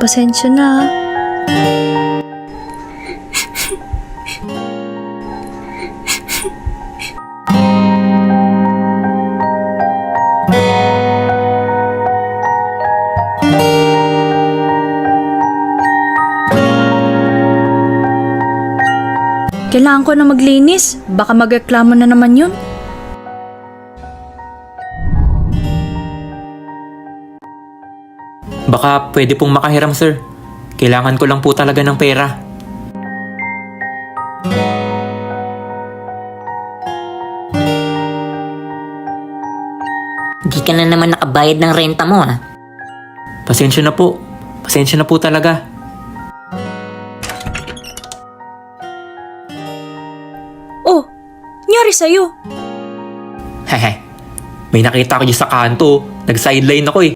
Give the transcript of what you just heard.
pasensya na ha. Kailangan ko na maglinis. Baka magreklamo na naman yun. Baka pwede pong makahiram, sir. Kailangan ko lang po talaga ng pera. Di ka na naman nakabayad ng renta mo ah. Pasensya na po. Pasensya na po talaga. Oh, nyari sa'yo. Hehe. May nakita ko dyan sa kanto. Nag-sideline ako eh.